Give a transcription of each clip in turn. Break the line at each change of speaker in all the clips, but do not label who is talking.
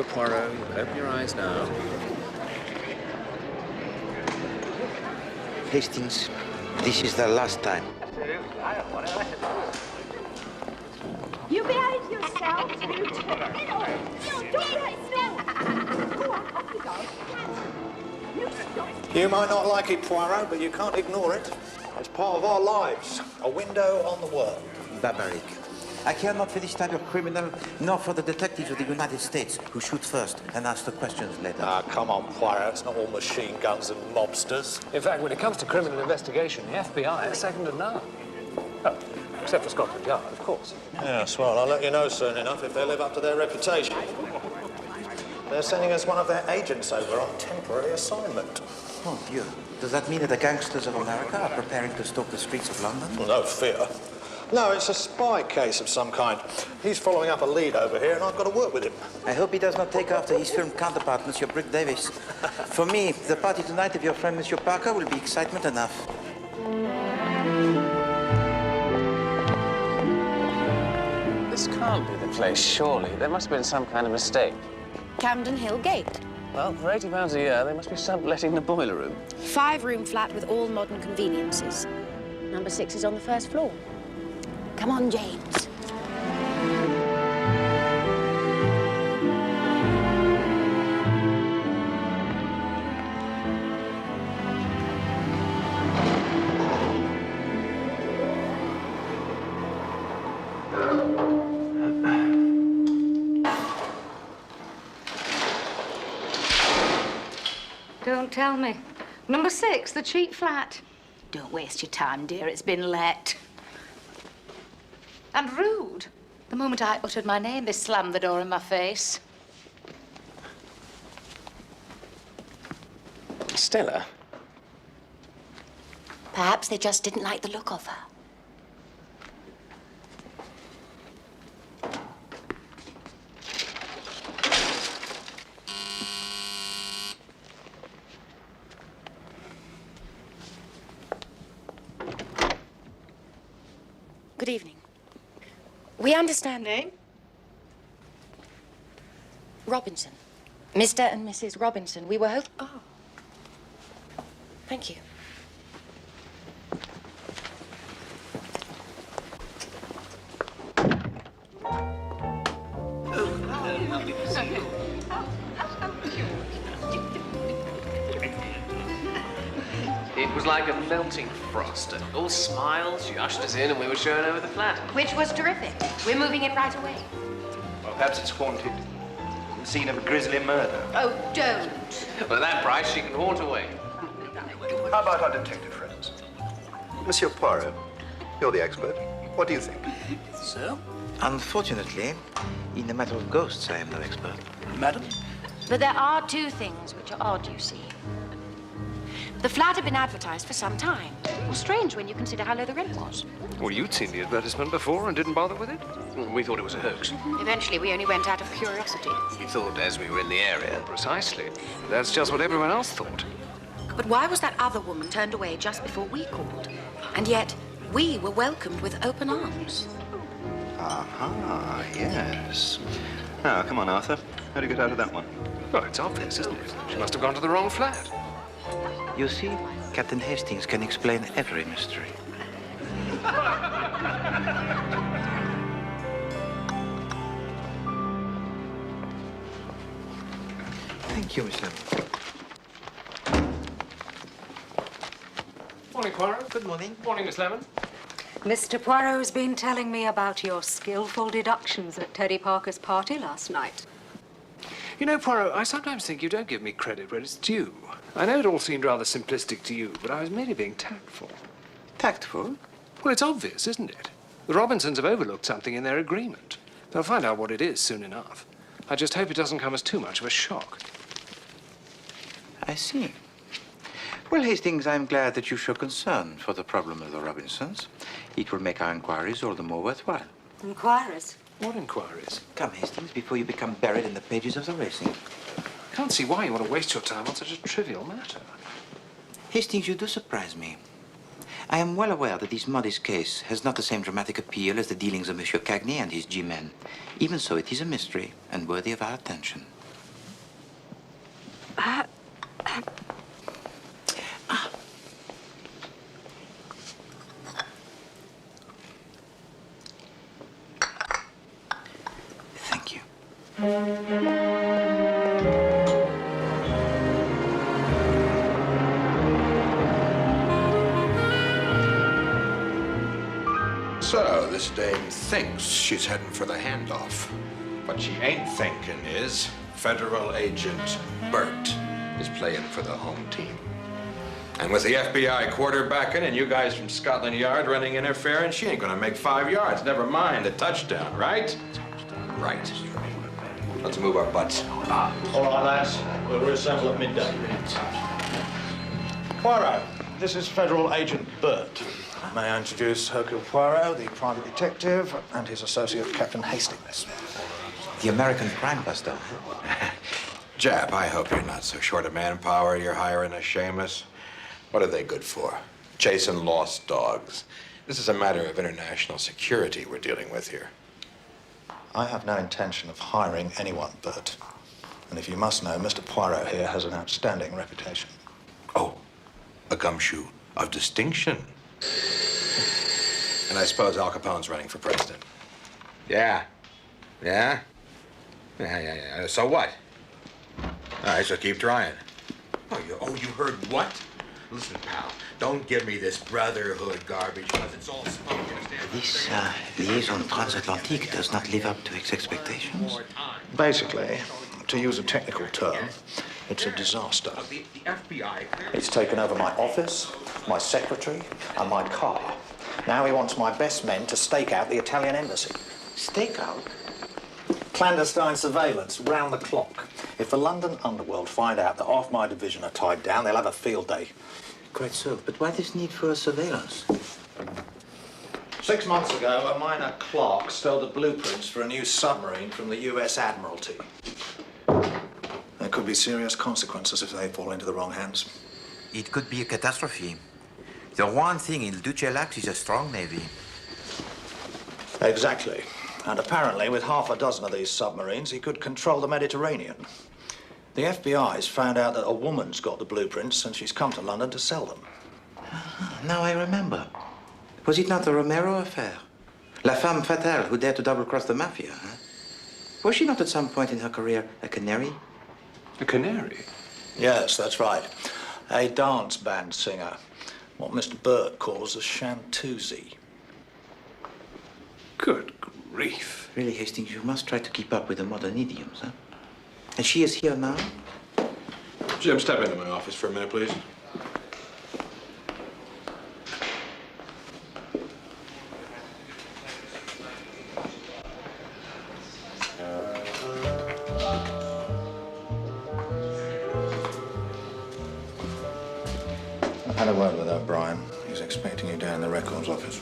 Poirot. Open your eyes now.
Hastings, this is the last time.
You behave yourself, you two.
You might not like it, Poirot, but you can't ignore it. It's part of our lives, a window on the world.
Barbaric. I care not for this type of criminal, nor for the detectives of the United States who shoot first and ask the questions later.
Ah, come on, Poirot. It's not all machine guns and mobsters.
In fact, when it comes to criminal investigation, the FBI is second to none. Oh, except for Scotland Yard, of course.
Yes, well, I'll let you know soon enough if they live up to their reputation. They're sending us one of their agents over on temporary assignment.
Oh, Dieu. Does that mean that the gangsters of America are preparing to stalk the streets of London?
Well, no fear. No, it's a spy case of some kind. He's following up a lead over here, and I've got to work with him.
I hope he does not take after his film counterpart, Monsieur Brick Davis. For me, the party tonight of your friend, Monsieur Parker, will be excitement enough.
This can't be the place, surely. There must have been some kind of mistake.
Camden Hill Gate.
Well, for £80 a year, they must be subletting the boiler room.
5-room flat with all modern conveniences. Number 6 is on the first floor. Come on, James.
Don't tell me. Number 6, the cheap flat.
Don't waste your time, dear. It's been let.
And rude. The moment I uttered my name, they slammed the door in my face.
Stella?
Perhaps they just didn't like the look of her. Good evening. We understand...
Name?
Robinson. Mr. and Mrs. Robinson. We were hoping... Oh. Thank you.
It was like a melting frost. All smiles, she ushered us in and we were shown over the flat.
Which was terrific. We're moving in right away.
Well, perhaps it's haunted. The scene of a grisly murder.
Oh, don't.
But at that price, she can haunt away.
How about our detective friends? Monsieur Poirot, you're the expert. What do you think?
Sir? Unfortunately, in the matter of ghosts, I am no expert.
Madam?
But there are 2 things which are odd, you see. The flat had been advertised for some time. Well, strange when you consider how low the rent was.
Well, you'd seen the advertisement before and didn't bother with it? We thought it was a hoax.
Eventually, we only went out of curiosity.
We thought as we were in the area.
Precisely. That's just what everyone else thought.
But why was that other woman turned away just before we called? And yet, we were welcomed with open arms.
Aha, yes. Now, come on, Arthur. How do you get out of that one?
Well, it's obvious, isn't it? She must have gone to the wrong flat.
You see, Captain Hastings can explain every mystery. Thank you, monsieur.
Morning, Poirot.
Good morning.
Morning, Miss Lemon.
Mr. Poirot's been telling me about your skillful deductions at Teddy Parker's party last night.
You know, Poirot, I sometimes think you don't give me credit where it's due. I know it all seemed rather simplistic to you, but I was merely being tactful.
Tactful?
Well, it's obvious, isn't it? The Robinsons have overlooked something in their agreement. They'll find out what it is soon enough. I just hope it doesn't come as too much of a shock.
I see. Well, Hastings, I'm glad that you show concern for the problem of the Robinsons. It will make our inquiries all the more worthwhile.
Inquiries?
What inquiries?
Come, Hastings, before you become buried in the pages of the racing.
Can't see why you want to waste your time on such a trivial matter.
Hastings, you do surprise me. I am well aware that this modest case has not the same dramatic appeal as the dealings of Monsieur Cagney and his G-men. Even so, it is a mystery and worthy of our attention.
this dame thinks she's heading for the handoff. What she ain't thinking is Federal Agent Burt is playing for the home team. And with the FBI quarterbacking and you guys from Scotland Yard running interference, she ain't gonna make 5 yards, never mind a touchdown, right? Right. Let's move our butts.
All right, lads. We'll reassemble at midday. Poirot, this is Federal Agent Burt. May I introduce Hercule Poirot, the private detective, and his associate, Captain Hastings.
The American crime buster.
Jap, I hope you're not so short of manpower you're hiring a Seamus. What are they good for? Chasing lost dogs. This is a matter of international security we're dealing with here.
I have no intention of hiring anyone, Burt. And if you must know, Mr. Poirot here has an outstanding reputation.
Oh, a gumshoe of distinction. And I suppose Al Capone's running for president. Yeah. Yeah? Yeah. So what? All right, so keep trying. Oh, you heard what? Listen, pal, don't give me this brotherhood garbage, because it's all smoke.
This liaison transatlantique does not live up to its expectations.
Basically, to use a technical term, it's a disaster.
The FBI...
He's taken over my office, my secretary, and my car. Now he wants my best men to stake out the Italian embassy.
Stake out?
Clandestine surveillance, round the clock. If the London underworld find out that half my division are tied down, they'll have a field day.
Quite so. But why this need for surveillance?
6 months ago, a minor clerk stole the blueprints for a new submarine from the US Admiralty. There could be serious consequences if they fall into the wrong hands.
It could be a catastrophe. The one thing Il Duce lacks is a strong navy.
Exactly. And apparently, with half a dozen of these submarines, he could control the Mediterranean. The FBI's found out that a woman's got the blueprints and she's come to London to sell them.
Now I remember. Was it not the Romero affair? La femme fatale who dared to double-cross the mafia, huh? Was she not at some point in her career a canary?
A canary?
Yes, that's right. A dance band singer. What Mr. Burt calls a shantoozy.
Good grief.
Really, Hastings, you must try to keep up with the modern idioms, huh? And she is here now?
Jim, step into my office for a minute, please.
I've had a word with O'Brien. He's expecting you down in the records office.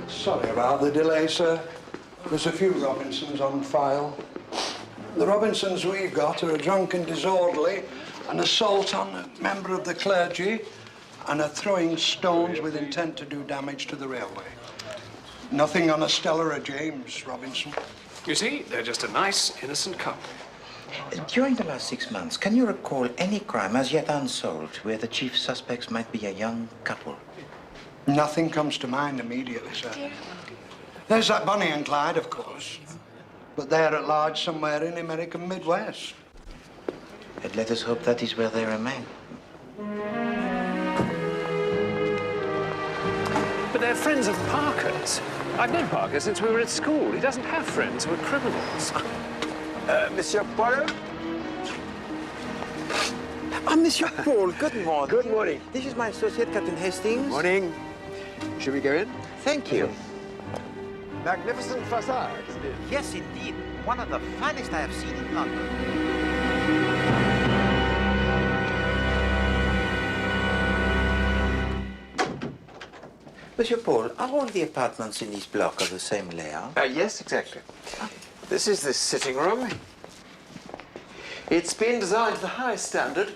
Sorry about the delay, sir. There's a few Robinsons on file. The Robinsons we've got are a drunken disorderly, an assault on a member of the clergy, and a throwing stones with intent to do damage to the railway. Nothing on a Stella or James Robinson.
You see, they're just a nice, innocent couple.
During the last 6 months, can you recall any crime as yet unsolved where the chief suspects might be a young couple?
Nothing comes to mind immediately, sir. There's that Bonnie and Clyde, of course. But they're at large somewhere in the American Midwest.
And let us hope that is where they remain.
But they're friends of Parker's. I've known Parker since we were at school. He doesn't have friends who are criminals.
Monsieur Poirot?
Monsieur Paul, good morning.
Good morning.
This is my associate, Captain Hastings.
Morning. Should we go in?
Thank you.
Magnificent facade, isn't it?
Yes, indeed. One of the finest I have seen in London. Monsieur Paul, are all the apartments in this block of the same layout?
Yes, exactly. This is the sitting room. It's been designed to the highest standard.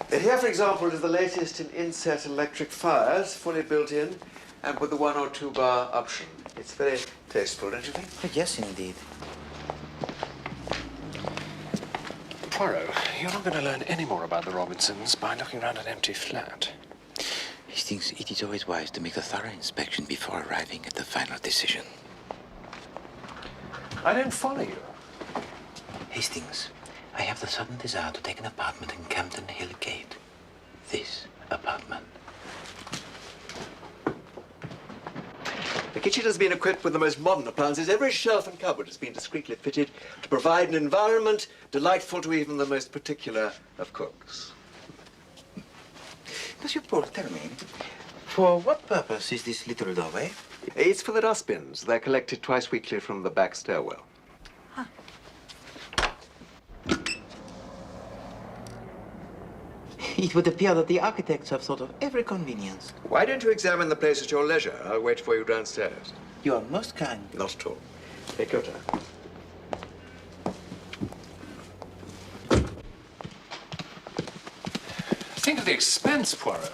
Here, for example, is the latest in inset electric fires, fully built in, and with the 1 or 2 bar option. It's very tasteful, don't you think?
Yes, indeed.
Poirot, you're not going to learn any more about the Robinsons by looking around an empty flat.
He thinks it is always wise to make a thorough inspection before arriving at the final decision.
I don't follow you.
Hastings, I have the sudden desire to take an apartment in Camden Hill Gate. This apartment.
The kitchen has been equipped with the most modern appliances. Every shelf and cupboard has been discreetly fitted to provide an environment delightful to even the most particular of cooks.
Monsieur Paul, tell me, for what purpose is this little doorway?
It's for the dustbins. They're collected twice weekly from the back stairwell.
It would appear that the architects have thought of every convenience.
Why don't you examine the place at your leisure? I'll wait for you downstairs.
You are most kind.
Not at all. Take your time.
Think of the expense, Poirot.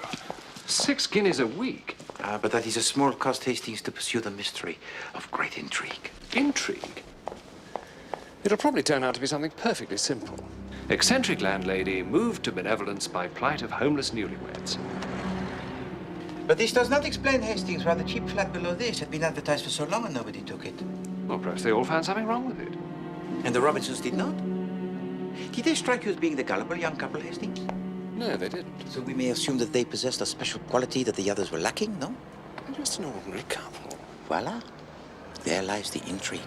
6 guineas a week.
But that is a small cost, Hastings, to pursue the mystery of great intrigue.
Intrigue? It'll probably turn out to be something perfectly simple. Eccentric landlady moved to benevolence by plight of homeless newlyweds.
But this does not explain, Hastings, why the cheap flat below this had been advertised for so long and nobody took it.
Well, perhaps they all found something wrong with it.
And the Robinsons did not? Did they strike you as being the gullible young couple, Hastings?
No, they didn't.
So we may assume that they possessed a special quality that the others were lacking, no?
They're just an ordinary couple.
Voila. There lies the intrigue.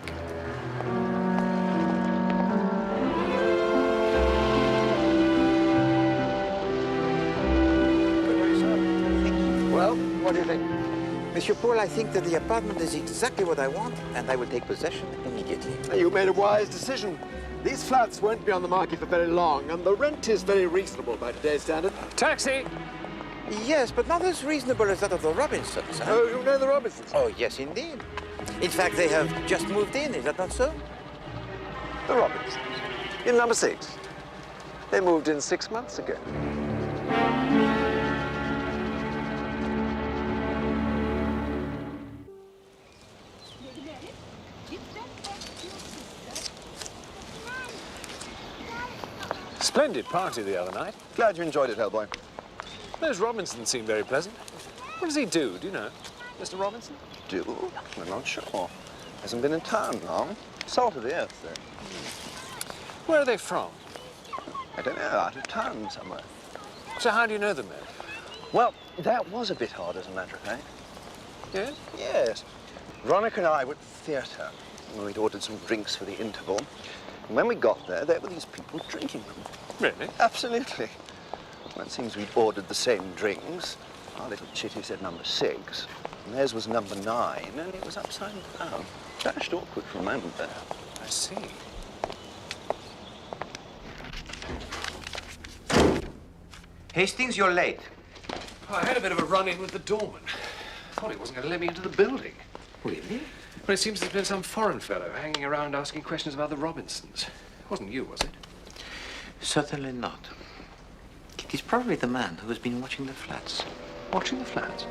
Well, what do you think?
Monsieur Paul, I think that the apartment is exactly what I want, and I will take possession immediately.
You made a wise decision. These flats won't be on the market for very long, and the rent is very reasonable by today's standard.
Taxi!
Yes, but not as reasonable as that of the Robinsons, huh?
Oh, you know the Robinsons?
Oh, yes, indeed. In fact, they have just moved in, is that not so?
The Robinsons. In number 6. They moved in 6 months ago.
Splendid party the other night.
Glad you enjoyed it, Hellboy.
Those Robinsons seem very pleasant. What does he do you know? Mr. Robinson?
Do? I'm not sure. Hasn't been in town long. Salt of the earth, though.
Where are they from?
I don't know, out of town somewhere.
So how do you know them then?
Well, that was a bit odd, as a matter of fact.
Yes?
Yes. Veronica and I were at the theatre. We'd ordered some drinks for the interval. And when we got there were these people drinking them.
Really?
Absolutely. Well, it seems we'd ordered the same drinks. Our little chitty said number 6, and theirs was number 9, and it was upside down. Dashed awkward for a moment there.
I see.
Hastings, you're late.
Oh, I had a bit of a run-in with the doorman. Thought he wasn't going to let me into the building.
Really?
Well, it seems there's been some foreign fellow hanging around asking questions about the Robinsons. It wasn't you, was it?
Certainly not. It is probably the man who has been watching the flats.
Watching the flats?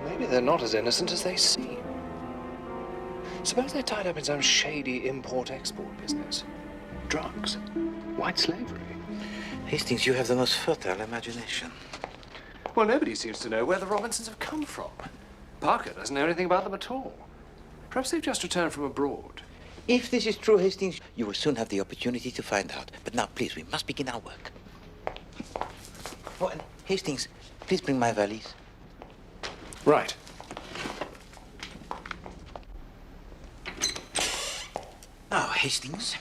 Maybe they're not as innocent as they seem. Suppose they're tied up in some shady import-export business. Drugs. White slavery.
Hastings, you have the most fertile imagination.
Well, nobody seems to know where the Robinsons have come from. Parker doesn't know anything about them at all. Perhaps they've just returned from abroad.
If this is true, Hastings, you will soon have the opportunity to find out. But now, please, we must begin our work. Oh, and Hastings, please bring my valise.
Right.
Now, Hastings,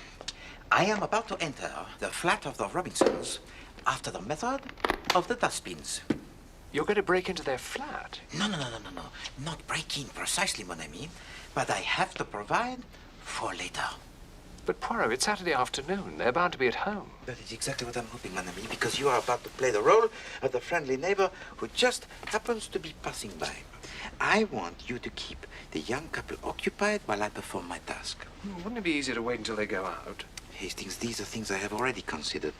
I am about to enter the flat of the Robinsons after the method of the dustbins.
You're going to break into their flat?
No. Not break in precisely, mon ami. But I have to provide for later.
But, Poirot, it's Saturday afternoon. They're bound to be at home.
That is exactly what I'm hoping, mon ami, because you are about to play the role of the friendly neighbor who just happens to be passing by. I want you to keep the young couple occupied while I perform my task.
Wouldn't it be easier to wait until they go out?
Hastings, these are things I have already considered.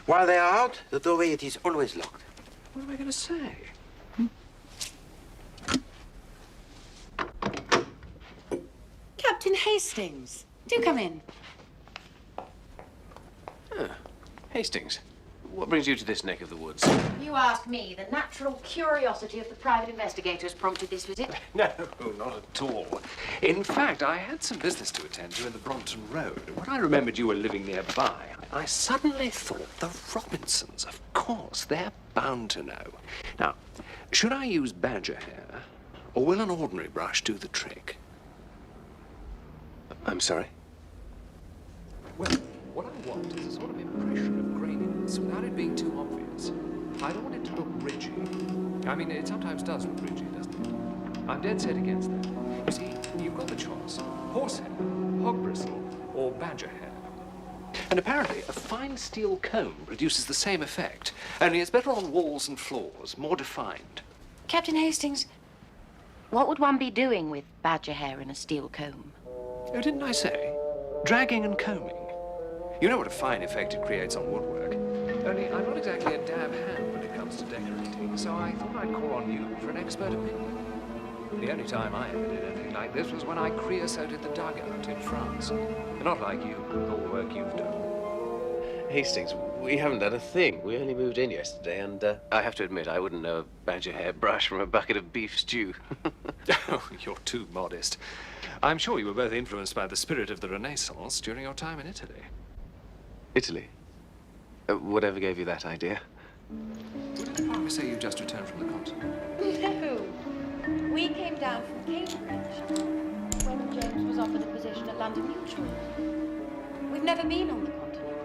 While they are out, the doorway, it is always locked.
What am I going to say?
Captain Hastings, do come in.
Hastings,
what brings you to this neck of the woods?
You ask me. The natural curiosity of the private investigators prompted this visit.
No, not at all. In fact, I had some business to attend to in the Brompton Road. When I remembered you were living nearby, I suddenly thought the Robinsons, of course, they're bound to know. Now, should I use badger hair, or will an ordinary brush do the trick?
I'm sorry?
Well, what I want is a sort of impression of graininess without it being too obvious. I don't want it to look ridgy. I mean, it sometimes does look ridgy, doesn't it? I'm dead set against that. You see, you've got the choice. Horsehair, hog bristle, or badger hair. And apparently, a fine steel comb produces the same effect, only it's better on walls and floors, more defined.
Captain Hastings, what would one be doing with badger hair and a steel comb?
Oh, didn't I say? Dragging and combing. You know what a fine effect it creates on woodwork. Only I'm not exactly a dab hand when it comes to decorating, so I thought I'd call on you for an expert opinion. The only time I ever did anything like this was when I creosoted the dugout in France. Not like you, with all the work you've done.
Hastings, we haven't done a thing. We only moved in yesterday, and I have to admit, I wouldn't know a badger hair brush from a bucket of beef stew.
Oh, you're too modest. I'm sure you were both influenced by the spirit of the Renaissance during your time in Italy.
Italy? Whatever gave you that idea?
Didn't Parker say you just returned from the continent?
No. We came down from Cambridge when James was offered a position at London Mutual. We've never been on the continent.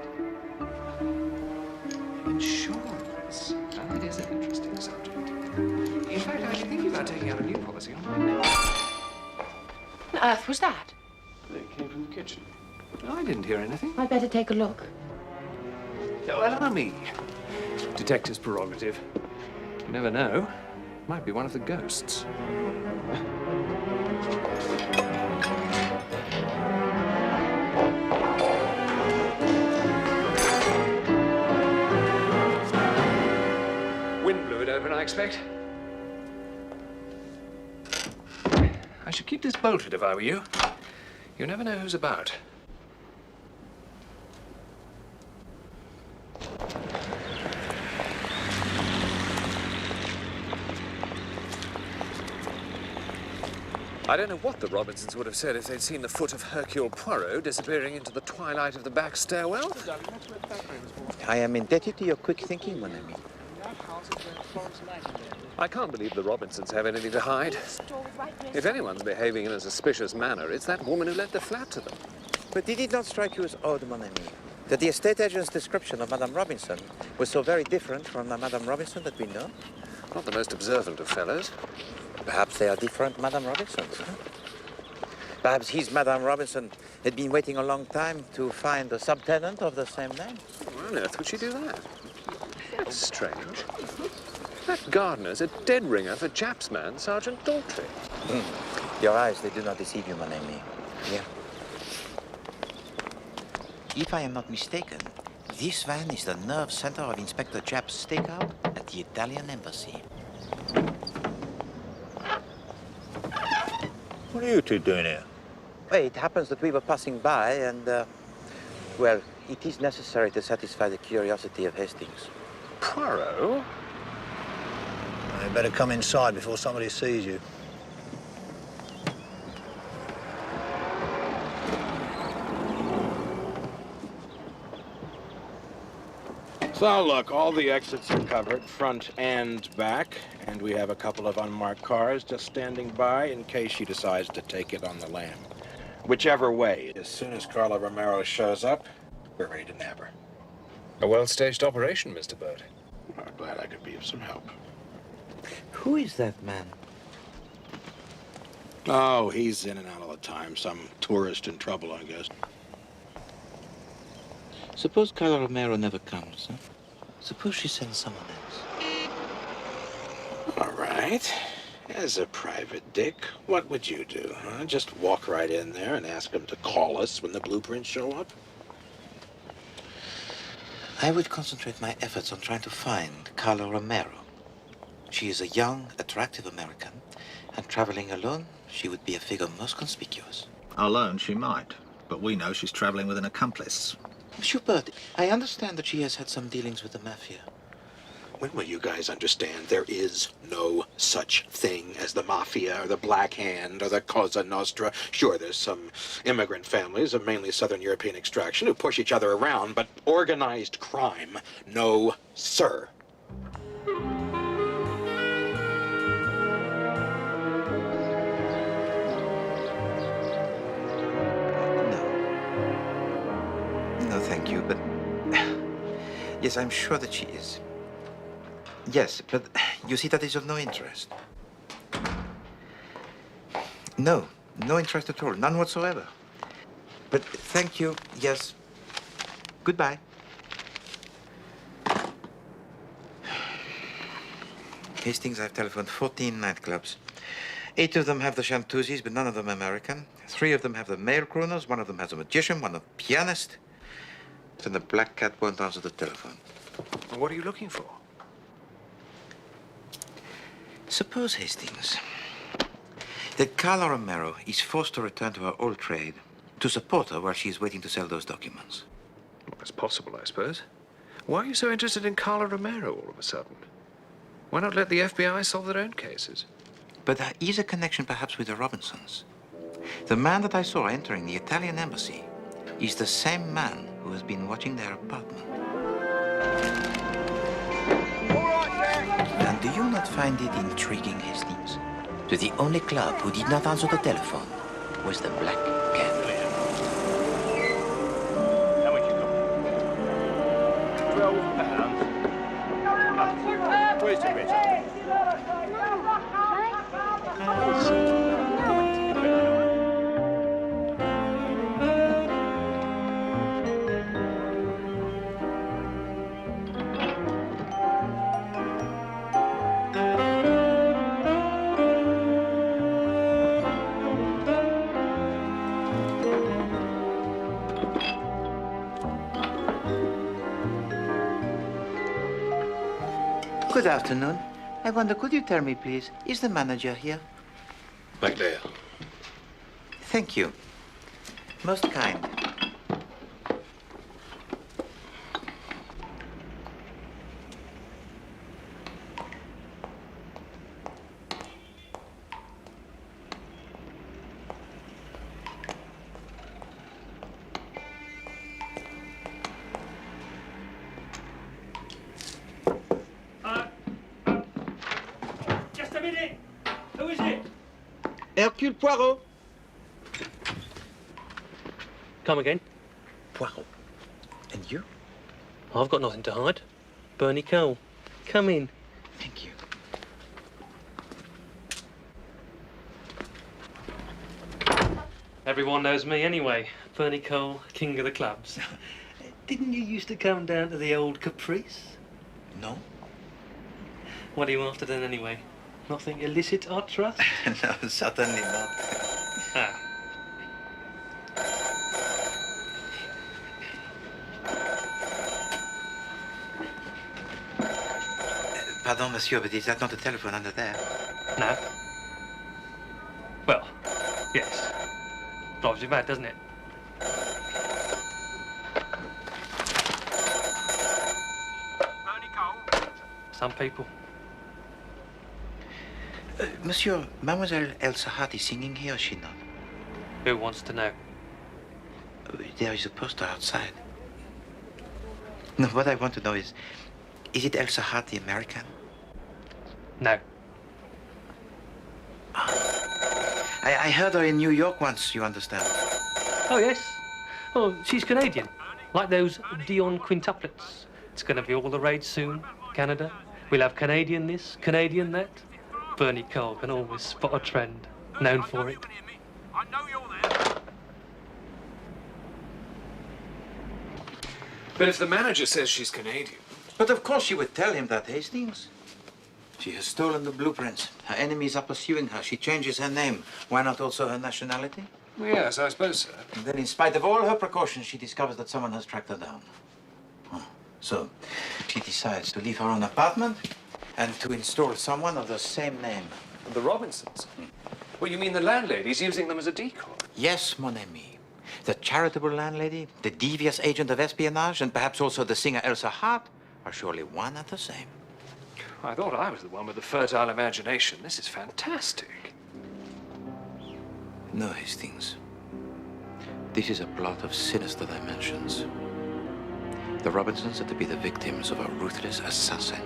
Insurance. Now, that is an interesting subject. In fact, I've been thinking about taking out a new policy on my own.
What on earth was that?
It came from the kitchen.
No, I didn't hear anything.
I'd better take a look.
Oh, allow me. Detective's prerogative. You never know. Might be one of the ghosts. Wind blew it open, I expect. I should keep this bolted if I were you. You never know who's about. I don't know what the Robinsons would have said if they'd seen the foot of Hercule Poirot disappearing into the twilight of the back stairwell.
I am indebted to your quick thinking, mon ami.
I can't believe the Robinsons have anything to hide. If anyone's behaving in a suspicious manner, it's that woman who let the flat to them.
But did it not strike you as odd, mon ami, that the estate agent's description of Madame Robinson was so very different from the Madame Robinson that we know?
Not the most observant of fellows.
Perhaps they are different Madame Robinsons, huh? Perhaps his Madame Robinson had been waiting a long time to find a subtenant of the same name.
Why on earth would she do that? That's strange. That gardener's a dead ringer for Japp's man, Sergeant Daltrey.
Your eyes, they do not deceive you, mon ami. Here. If I am not mistaken, this van is the nerve center of Inspector Japp's stakeout at the Italian embassy.
What are you two doing here?
Well, it happens that we were passing by and, well, it is necessary to satisfy the curiosity of Hastings.
Poirot?
You better come inside before somebody sees you.
So, look, all the exits are covered, front and back, and we have a couple of unmarked cars just standing by in case she decides to take it on the lam. Whichever way, as soon as Carla Romero shows up, we're ready to nab her.
A well-staged operation, Mr. Burt.
I'm glad I could be of some help.
Who is that man?
Oh, he's in and out all the time. Some tourist in trouble, I guess.
Suppose Carla Romero never comes, huh? Suppose she sends someone else.
All right. As a private dick, what would you do, huh? Just walk right in there and ask him to call us when the blueprints show up?
I would concentrate my efforts on trying to find Carla Romero. She is a young, attractive American, and traveling alone, she would be a figure most conspicuous.
Alone, she might. But we know she's traveling with an accomplice.
Monsieur Burt, I understand that she has had some dealings with the mafia.
When will you guys understand there is no such thing as the mafia or the Black Hand or the Cosa Nostra? Sure, there's some immigrant families of mainly Southern European extraction who push each other around, but organized crime, no, sir.
No, thank you, but... Yes, I'm sure that she is. Yes, but you see, that is of no interest. No, no interest at all, none whatsoever. But thank you, yes. Goodbye. Hastings, I've telephoned 14 nightclubs. 8 of them have the chanteuses, but none of them American. 3 of them have the male crooners, 1 of them has a magician, 1 a pianist. And the black cat won't answer the telephone.
What are you looking for?
Suppose, Hastings, that Carla Romero is forced to return to her old trade to support her while she is waiting to sell those documents.
Well, that's possible, I suppose. Why are you so interested in Carla Romero all of a sudden? Why not let the FBI solve their own cases?
But there is a connection perhaps with the Robinsons. The man that I saw entering the Italian embassy is the same man who has been watching their apartment. And do you not find it intriguing, Hastings, that the only club who did not answer the telephone was the Black Cat?
How much you got? £12. Where's the rest?
Good afternoon. I wonder, could you tell me, please, is the manager here?
Back there.
Thank you. Most kind.
Just a minute. Who is it?
Ηρακλής Πουαρό.
Come again.
Poirot. And you?
I've got nothing to hide. Bernie Cole. Come in.
Thank you.
Everyone knows me anyway. Bernie Cole, king of the clubs. Didn't you used to come down to the old Caprice?
No.
What are you after then anyway? Nothing illicit, I trust?
No, certainly not.
Ah.
Pardon, monsieur, but is that not a telephone under there?
No. Well, yes. Drives you mad, doesn't it? Some people.
Monsieur, Mademoiselle El Sahat is singing here, or is she not?
Who wants to know?
There is a poster outside. No, what I want to know is it El Sahat the American?
No.
I heard her in New York once, you understand.
Oh, yes. Oh, she's Canadian. Like those Dion quintuplets. It's going to be all the rage soon. Canada. We'll have Canadian this, Canadian that. Bernie Cole can always spot a trend. Known for it.
I know you're there.
But if the manager says she's Canadian...
But of course you would tell him that, Hastings. She has stolen the blueprints. Her enemies are pursuing her. She changes her name. Why not also her nationality?
Yes, I suppose so.
And then in spite of all her precautions, she discovers that someone has tracked her down. So she decides to leave her own apartment and to install someone of the same name.
The Robinsons? Well, you mean the landlady's using them as a decoy?
Yes, mon ami. The charitable landlady, the devious agent of espionage, and perhaps also the singer Elsa Hart are surely one and the same.
I thought I was the one with the fertile imagination. This is fantastic.
No, Hastings. This is a plot of sinister dimensions. The Robinsons are to be the victims of a ruthless assassin.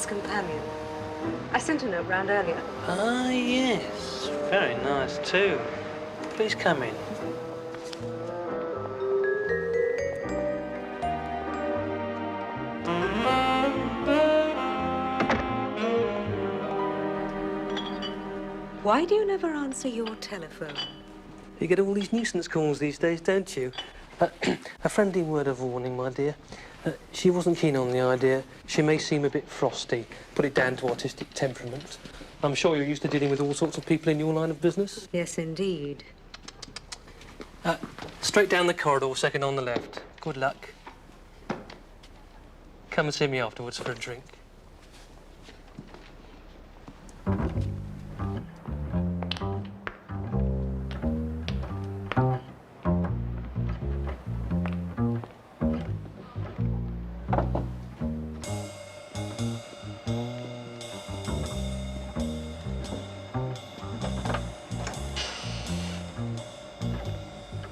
Companion. I sent a note round earlier.
Ah, yes. Very nice, too. Please come in.
Why do you never answer your telephone?
You get all these nuisance calls these days, don't you? A friendly word of warning, my dear. She wasn't keen on the idea. She may seem a bit frosty. Put it down to artistic temperament. I'm sure you're used to dealing with all sorts of people in your line of business.
Yes, indeed.
Straight down the corridor, second on the left. Good luck. Come and see me afterwards for a drink.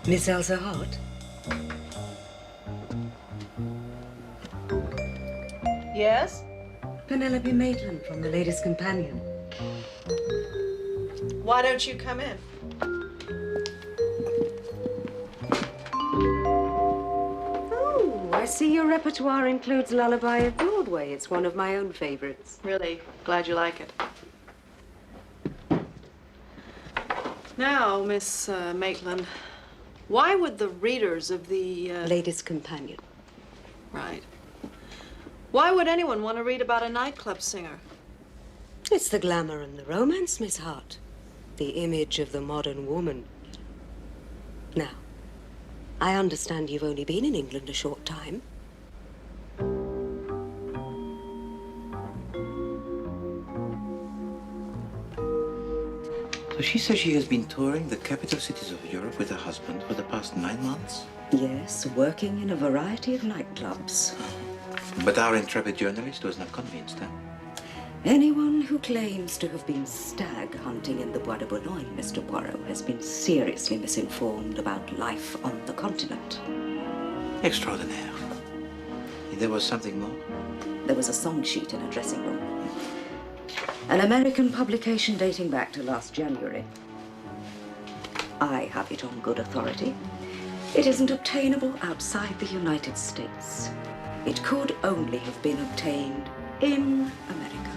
Miss Elsa Hart?
Yes?
Penelope Maitland from the Ladies' Companion.
Why don't you come in?
Oh, I see your repertoire includes Lullaby of Broadway. It's one of my own favorites.
Really? Glad you like it. Now, Miss Maitland, why would the readers of the...
Ladies' Companion.
Right. Why would anyone want to read about a nightclub singer?
It's the glamour and the romance, Miss Hart. The image of the modern woman. Now, I understand you've only been in England a short time.
So she says she has been touring the capital cities of Europe with her husband for the past 9 months?
Yes, working in a variety of nightclubs.
But our intrepid journalist was not convinced, huh?
Anyone who claims to have been stag hunting in the Bois de Boulogne, Mr. Poirot, has been seriously misinformed about life on the continent.
Extraordinaire. There was something more?
There was a song sheet in a dressing room. An American publication dating back to last January. I have it on good authority. It isn't obtainable outside the United States. It could only have been obtained in America.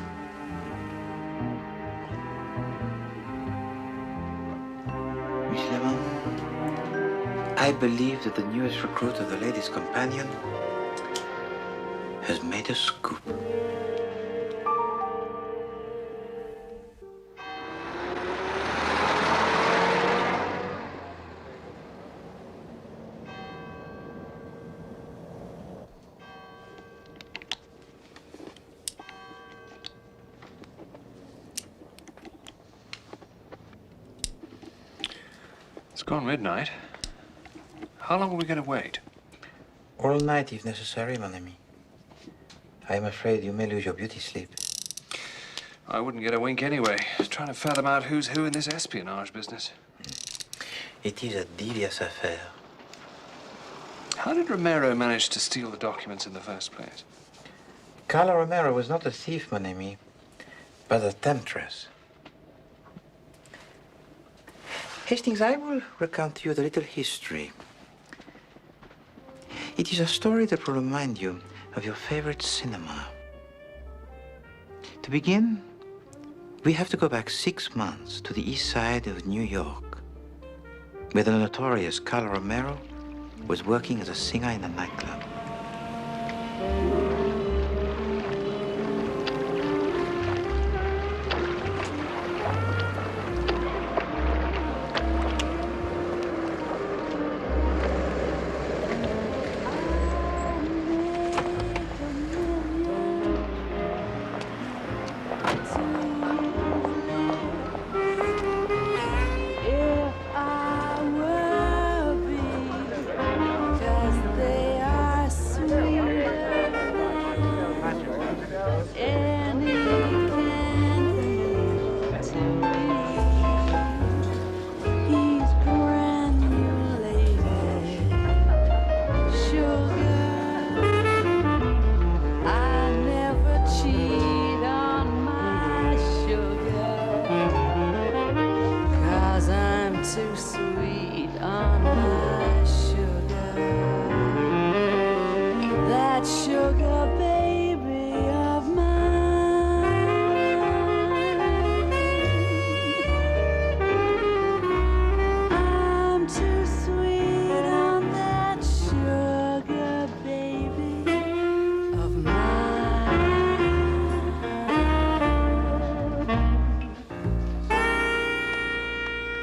Miss Lemon, I believe that the newest recruit of the Ladies' Companion has made a scoop.
It's gone midnight. How long are we going to wait?
All night, if necessary, mon ami. I am afraid you may lose your beauty sleep.
I wouldn't get a wink anyway. Trying to fathom out who's who in this espionage business.
It is a devious affair.
How did Romero manage to steal the documents in the first place?
Carla Romero was not a thief, mon ami, but a temptress. Hastings, I will recount to you the little history. It is a story that will remind you of your favorite cinema. To begin, We have to go back 6 months to the east side of New York, where the notorious Carl Romero was working as a singer in a nightclub.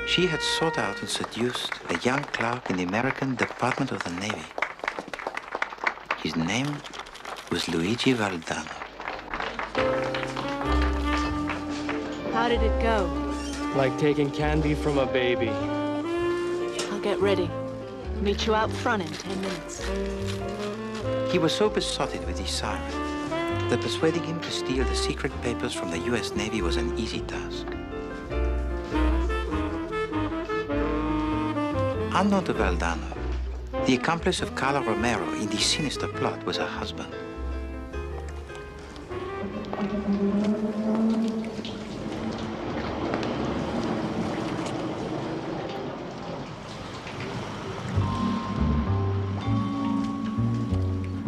She had sought out and seduced a young clerk in the American Department of the Navy. His name was Luigi Valdano.
How did it go?
Like taking candy from a baby.
I'll get ready. Meet you out front in 10 minutes.
He was so besotted with his siren that persuading him to steal the secret papers from the U.S. Navy was an easy task. Unknown to Valdano, the accomplice of Carla Romero in this sinister plot was her husband.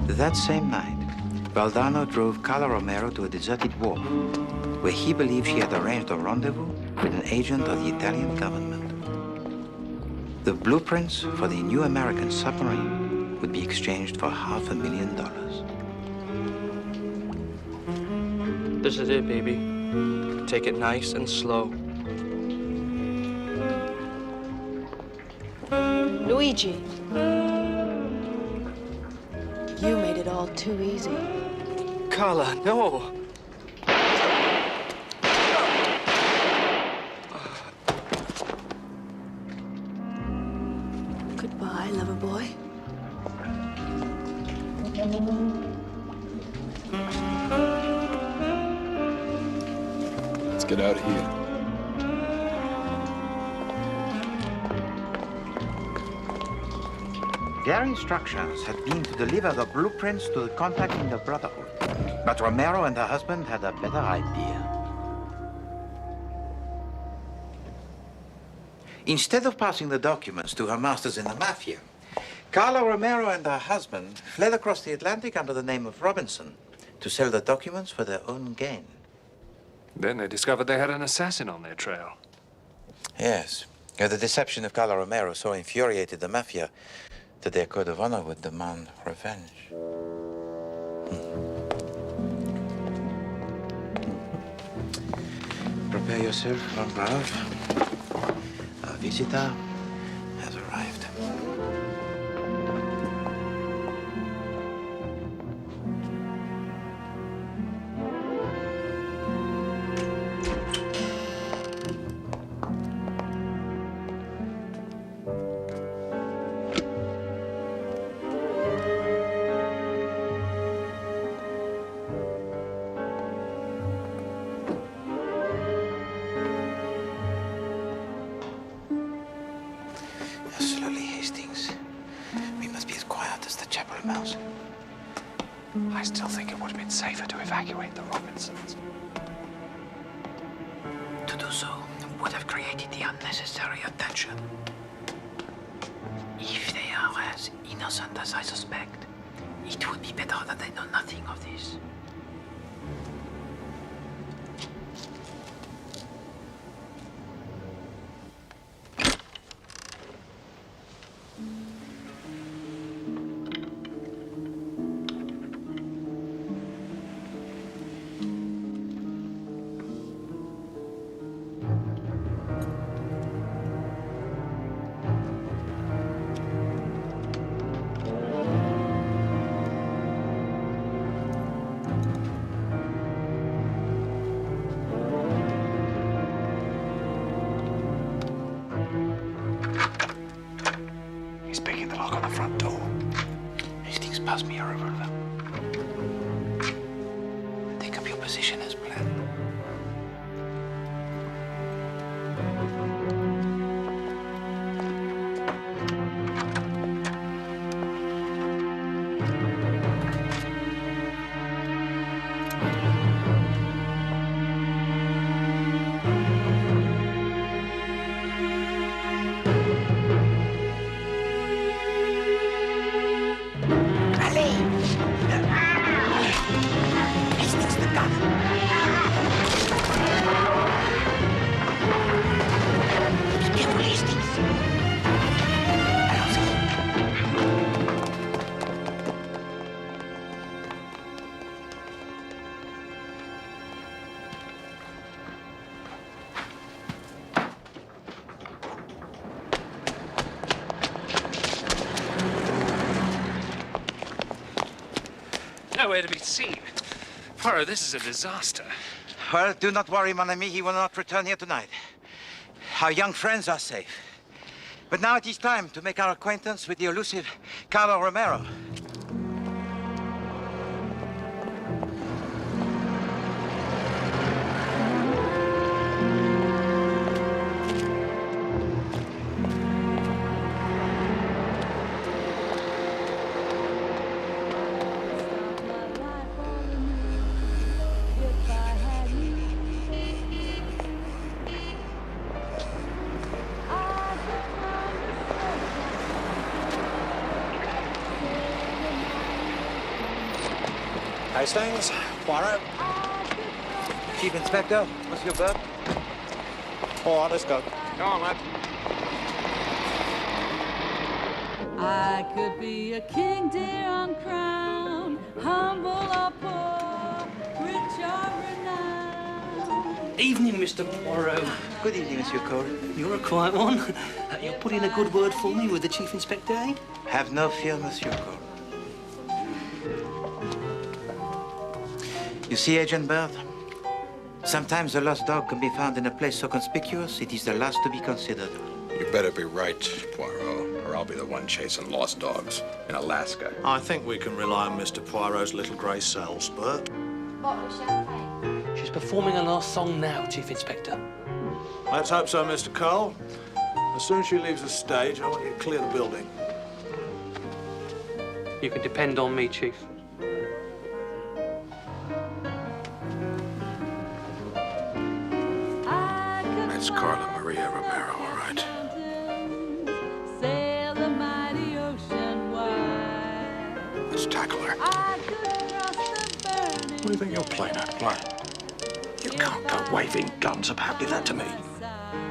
That same night, Valdano drove Carla Romero to a deserted wharf, where he believed she had arranged a rendezvous with an agent of the Italian government. The blueprints for the new American submarine would be exchanged for $500,000.
This is it, baby. Take it nice and slow.
Luigi. You made it all too easy.
Carla, no.
Goodbye, lover boy.
Let's get out of here.
Their instructions had been to deliver the blueprints to the contact in the Brotherhood. But Romero and her husband had a better idea. Instead of passing the documents to her masters in the Mafia, Carla Romero and her husband fled across the Atlantic under the name of Robinson to sell the documents for their own gain.
Then they discovered they had an assassin on their trail.
Yes. The deception of Carla Romero so infuriated the Mafia that their code of honor would demand revenge. Prepare yourself, mon brave. Our visitor has arrived.
I still think it would have been safer to evacuate the Robinsons.
To do so would have created the unnecessary attention. If they are as innocent as I suspect, it would be better that they know nothing of this. Pass me a revolver. Take up your position as planned.
Nowhere to be seen. Poirot, this is a disaster.
Well, do not worry, mon ami. He will not return here tonight. Our young friends are safe. But now it is time to make our acquaintance with the elusive Carlo Romero.
Hastings, Poirot.
Chief Inspector, Monsieur Burke.
All right, let's go.
Come on, lad.
I could be a king, dear, uncrowned, humble or poor, rich or renowned.
Evening, Mr. Poirot.
Good evening, Monsieur Cole.
You're a quiet one. You'll put in a good word for me with the Chief Inspector, eh?
Have no fear, Monsieur Cole. You see, Agent Bird, sometimes a lost dog can be found in a place so conspicuous it is the last to be considered.
You better be right, Poirot, or I'll be the one chasing lost dogs in Alaska.
I think we can rely on Mr. Poirot's little grey cells, Bert.
She's performing her last song now, Chief Inspector.
Let's hope so, Mr. Cole. As soon as she leaves the stage, I want you to clear the building.
You can depend on me, Chief.
That's Carla Maria Romero, all right.
Sail the mighty ocean wide.
Let's tackle her.
I could cross the burning.
What do you think you're playing at, Clark? You can't go waving guns about. Give that to me.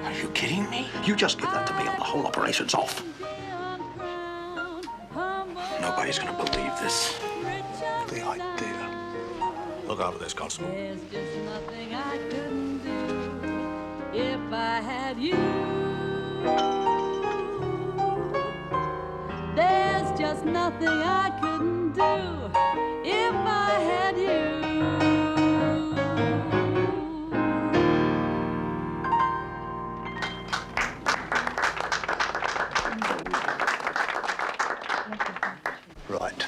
Are you kidding me? You just give that to me and the whole operation's off. Nobody's gonna believe this. The idea. Look over this, Constable.
There's just nothing I couldn't do if I had you. There's just nothing I couldn't do if I had you.
Right.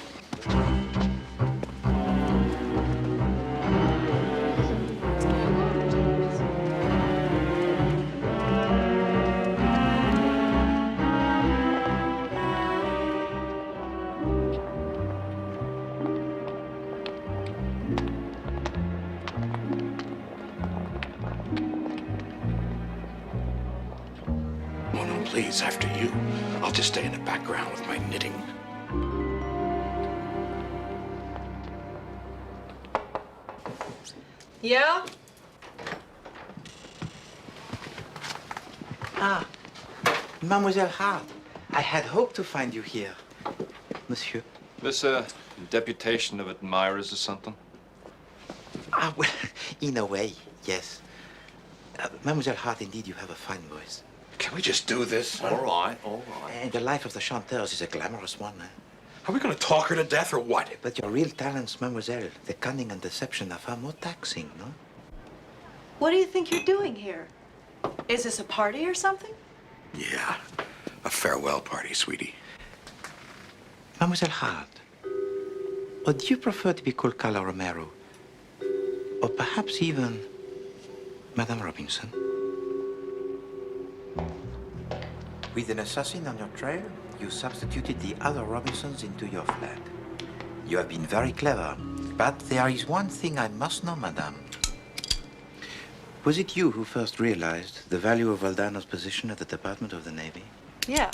Oh, no, please, after you. I'll just stay in the background with my knitting.
Yeah?
Ah, Mademoiselle Hart. I had hoped to find you here, Monsieur.
This a deputation of admirers or something?
Ah, well, in a way, yes. Mademoiselle Hart, indeed, you have a fine voice.
Can we just do this?
All right, all right.
And the life of the chanteurs is a glamorous one.
Are we going to talk her to death or what?
But your real talents, Mademoiselle, the cunning and deception are far more taxing, no?
What do you think you're doing here? Is this a party or something?
Yeah, a farewell party, sweetie.
Mademoiselle Hart, Or do you prefer to be called Carla Romero? Or perhaps even Madame Robinson? With an assassin on your trail, you substituted the other Robinsons into your flat. You have been very clever, but there is one thing I must know, Madame. Was it you who first realized the value of Valdano's position at the Department of the Navy?
Yeah.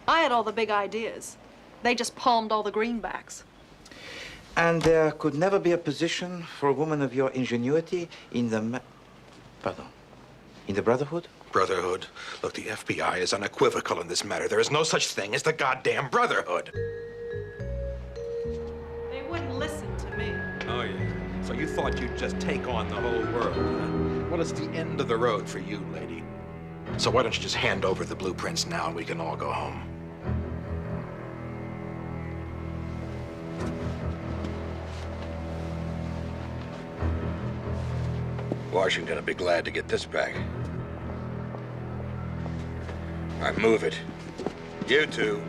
I had all the big ideas. They just palmed all the greenbacks.
And there could never be a position for a woman of your ingenuity in the in the Brotherhood?
Brotherhood? Look, the FBI is unequivocal in this matter. There is no such thing as the goddamn Brotherhood.
They wouldn't listen to me.
Oh, yeah. So you thought you'd just take on the whole world, huh? Well, it's the end of the road for you, lady. So why don't you just hand over the blueprints now and we can all go home? Washington will be glad to get this back. All right, move it. You two.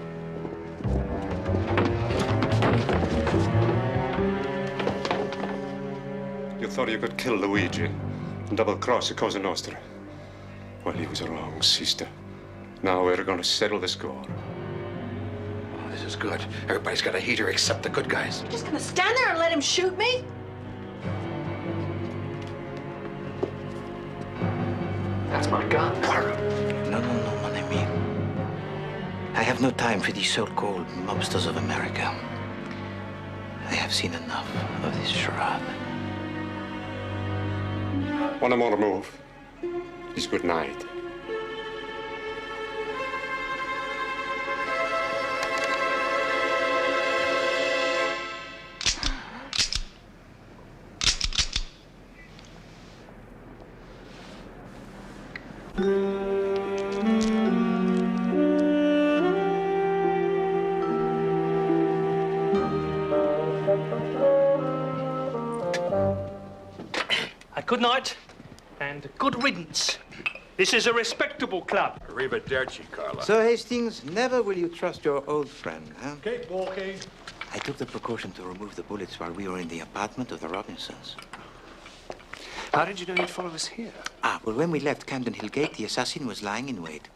You thought you could kill Luigi and double-cross the Cosa Nostra. Well, he was wrong, sister. Now we're gonna settle the score.
Oh, this is good. Everybody's got a heater except the good guys.
You're just gonna stand there and let him shoot me?
That's my gun.
No, mon ami. I have no time for these so-called mobsters of America. I have seen enough of this charade.
One more move is good night.
Good night and good riddance. This is a respectable club.
Arrivederci, Carla.
Sir Hastings, never will you trust your old friend, huh?
Keep walking.
I took the precaution to remove the bullets while we were in the apartment of the Robinsons.
How did you know he'd follow us here?
Well, when we left Camden Hill Gate, the assassin was lying in wait.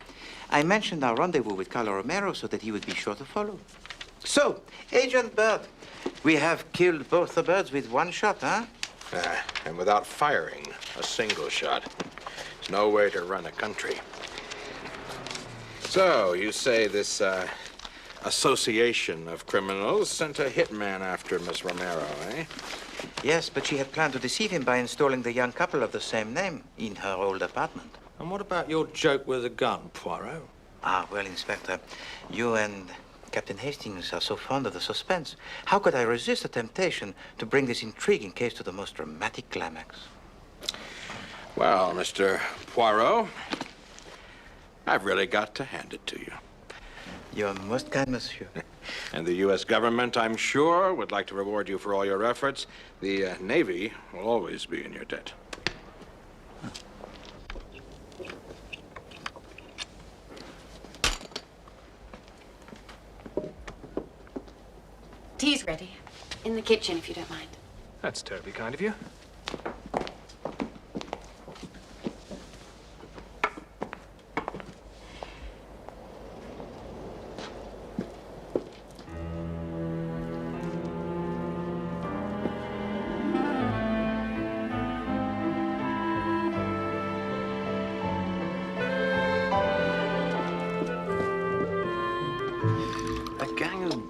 I mentioned our rendezvous with Carlo Romero so that he would be sure to follow. So, Agent Bird, we have killed both the birds with one shot, huh?
And without firing a single shot. There's no way to run a country. So, you say this association of criminals sent a hitman after Miss Romero, eh?
Yes, but she had planned to deceive him by installing the young couple of the same name in her old apartment.
And what about your joke with a gun, Poirot?
Well, Inspector, you and Captain Hastings are so fond of the suspense. How could I resist the temptation to bring this intriguing case to the most dramatic climax?
Well, Mr. Poirot, I've really got to hand it to you.
You're most kind, monsieur.
And the U.S. government, I'm sure, would like to reward you for all your efforts. The Navy will always be in your debt.
Tea's ready. In the kitchen, if you don't mind.
That's terribly kind of you.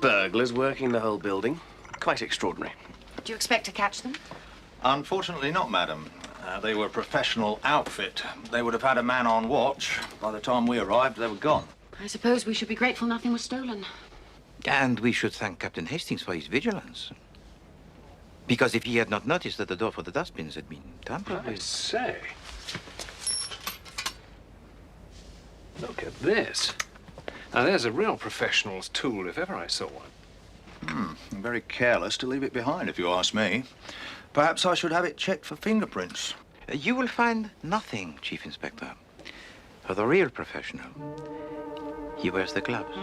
Burglars working the whole building. Quite extraordinary.
Do you expect to catch them?
Unfortunately not, madam. They were a professional outfit. They would have had a man on watch. By the time we arrived, they were gone.
I suppose we should be grateful nothing was stolen.
And we should thank Captain Hastings for his vigilance. Because if he had not noticed that the door for the dustbins had been tampered with...
I say. Look at this. Now, there's a real professional's tool, if ever I saw one.
Very careless to leave it behind, if you ask me. Perhaps I should have it checked for fingerprints.
You will find nothing, Chief Inspector. For the real professional, he wears the gloves.